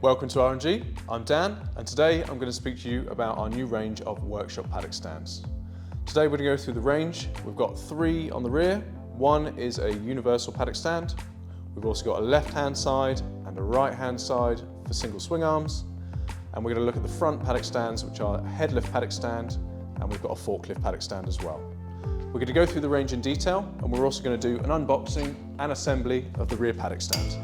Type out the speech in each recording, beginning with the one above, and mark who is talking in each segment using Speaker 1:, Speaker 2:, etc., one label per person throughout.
Speaker 1: Welcome to R&G, I'm Dan, and today I'm going to speak to you about our new range of workshop paddock stands. Today we're going to go through the range. We've got 3 on the rear. One is a universal paddock stand. We've also got a left-hand side and a right-hand side for single swing arms. And we're going to look at the front paddock stands, which are a headlift paddock stand, and we've got a forklift paddock stand as well. We're going to go through the range in detail, and we're also going to do an unboxing and assembly of the rear paddock stands.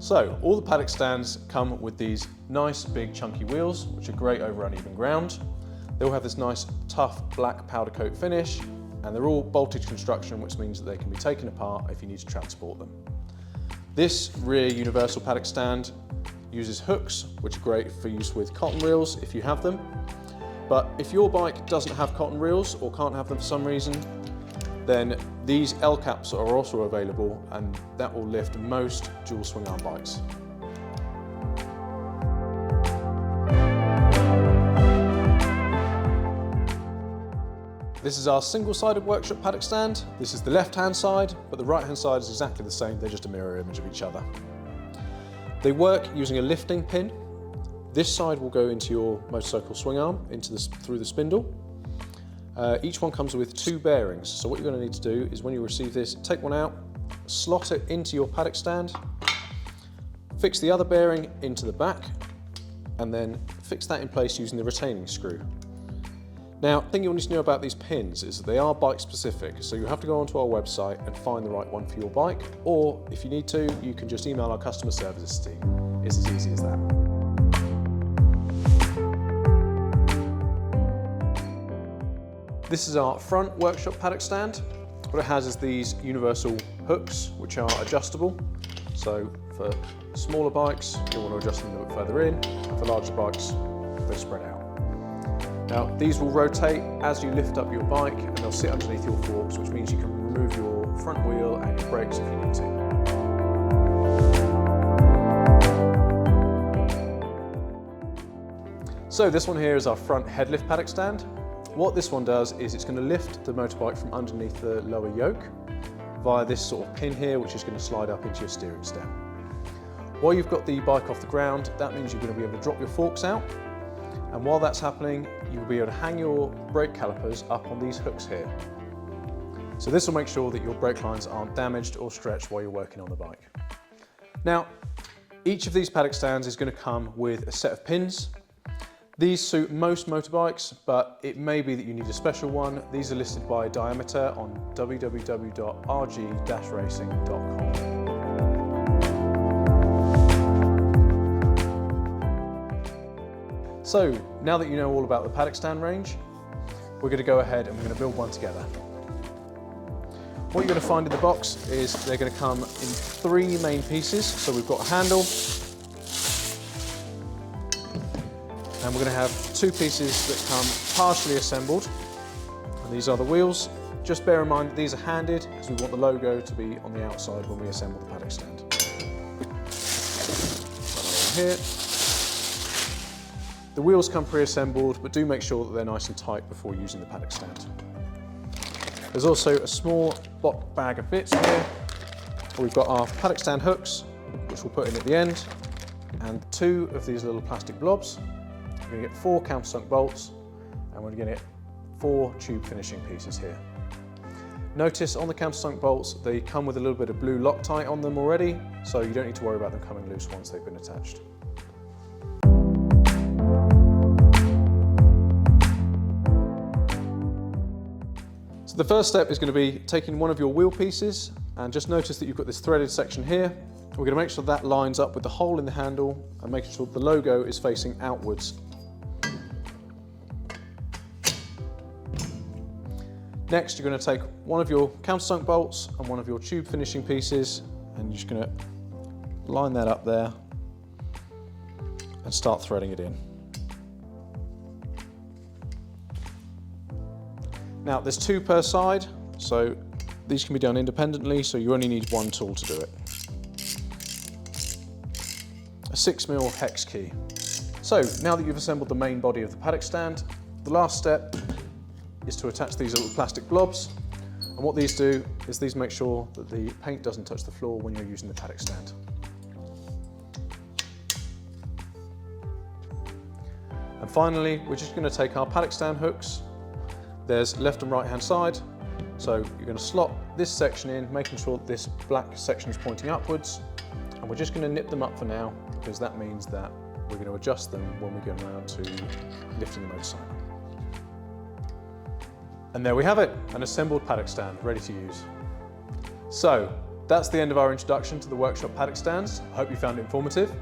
Speaker 1: So, all the paddock stands come with these nice big chunky wheels, which are great over uneven ground. They all have this nice tough black powder coat finish, and they're all bolted construction, which means that they can be taken apart if you need to transport them. This rear universal paddock stand uses hooks, which are great for use with cotton reels if you have them. But if your bike doesn't have cotton reels or can't have them for some reason, then these L caps are also available, and that will lift most dual swing arm bikes. This is our single-sided workshop paddock stand. This is the left-hand side, but the right-hand side is exactly the same. They're just a mirror image of each other. They work using a lifting pin. This side will go into your motorcycle swing arm, through the spindle. Each one comes with 2 bearings, so what you're going to need to do is when you receive this, take one out, slot it into your paddock stand, fix the other bearing into the back, and then fix that in place using the retaining screw. Now, the thing you'll need to know about these pins is that they are bike specific, so you have to go onto our website and find the right one for your bike, or if you need to, you can just email our customer services team. It's as easy as that. This is our front workshop paddock stand. What it has is these universal hooks, which are adjustable. So for smaller bikes, you'll want to adjust them a bit further in, and for larger bikes, they spread out. Now, these will rotate as you lift up your bike, and they'll sit underneath your forks, which means you can remove your front wheel and your brakes if you need to. So this one here is our front headlift paddock stand. What this one does is it's going to lift the motorbike from underneath the lower yoke via this sort of pin here, which is going to slide up into your steering stem. While you've got the bike off the ground, that means you're going to be able to drop your forks out, and while that's happening, you'll be able to hang your brake calipers up on these hooks here. So this will make sure that your brake lines aren't damaged or stretched while you're working on the bike. Now, each of these paddock stands is going to come with a set of pins. These suit most motorbikes, but it may be that you need a special one. These are listed by diameter on www.rg-racing.com. So, now that you know all about the paddock stand range, we're going to go ahead and we're going to build one together. What you're going to find in the box is they're going to come in 3 main pieces. So we've got a handle, and we're going to have 2 pieces that come partially assembled, and these are the wheels. Just bear in mind that these are handed because we want the logo to be on the outside when we assemble the paddock stand. Here. The wheels come pre-assembled, but do make sure that they're nice and tight before using the paddock stand. There's also a small bag of bits here. We've got our paddock stand hooks, which we'll put in at the end, and 2 of these little plastic blobs. We're going to get 4 countersunk bolts, and we're going to get 4 tube finishing pieces here. Notice on the countersunk bolts, they come with a little bit of blue Loctite on them already, so you don't need to worry about them coming loose once they've been attached. So the first step is going to be taking one of your wheel pieces, and just notice that you've got this threaded section here. We're going to make sure that lines up with the hole in the handle and making sure the logo is facing outwards. Next, you're going to take one of your countersunk bolts and one of your tube finishing pieces, and you're just going to line that up there and start threading it in. Now, there's 2 per side, so these can be done independently, so you only need 1 tool to do it. A 6mm hex key. So, now that you've assembled the main body of the paddock stand, the last step is to attach these little plastic blobs. And what these do is these make sure that the paint doesn't touch the floor when you're using the paddock stand. And finally, we're just going to take our paddock stand hooks. There's left and right hand side. So you're going to slot this section in, making sure that this black section is pointing upwards. And we're just going to nip them up for now, because that means that we're going to adjust them when we get around to lifting the motorcycle. And there we have it, an assembled paddock stand ready to use. So that's the end of our introduction to the Workshop Paddock Stands. I hope you found it informative.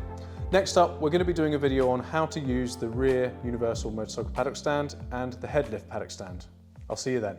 Speaker 1: Next up, we're going to be doing a video on how to use the rear universal motorcycle paddock stand and the headlift paddock stand. I'll see you then.